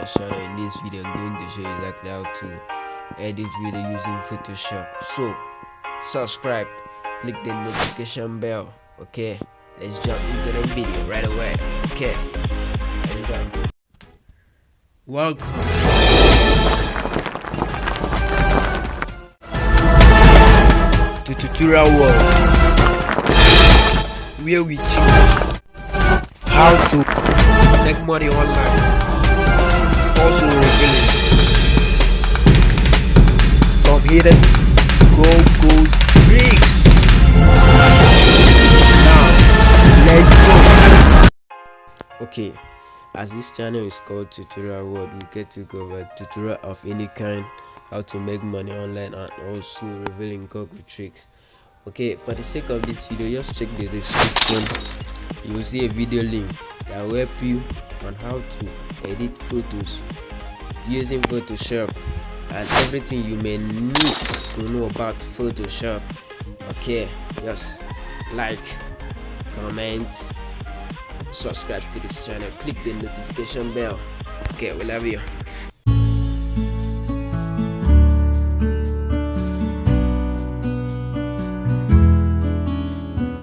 Photoshop channel. In this video I'm going to show you exactly how to edit video using Photoshop. So subscribe, click the notification bell. Okay, let's jump into the video right away. Okay, let's go. Welcome to tutorial world, where we teach how to make money online, also revealing some hidden go tricks. Now let's go. Okay, as this channel is called Tutorial World, we get to cover tutorial of any kind, how to make money online, and also revealing Google tricks. Okay, for the sake of this video, just check the description. You will see a video link that will help you on how to edit photos using Photoshop and everything you may need to know about Photoshop. Okay, just like, comment, subscribe to this channel, click the notification bell. Okay, we love you.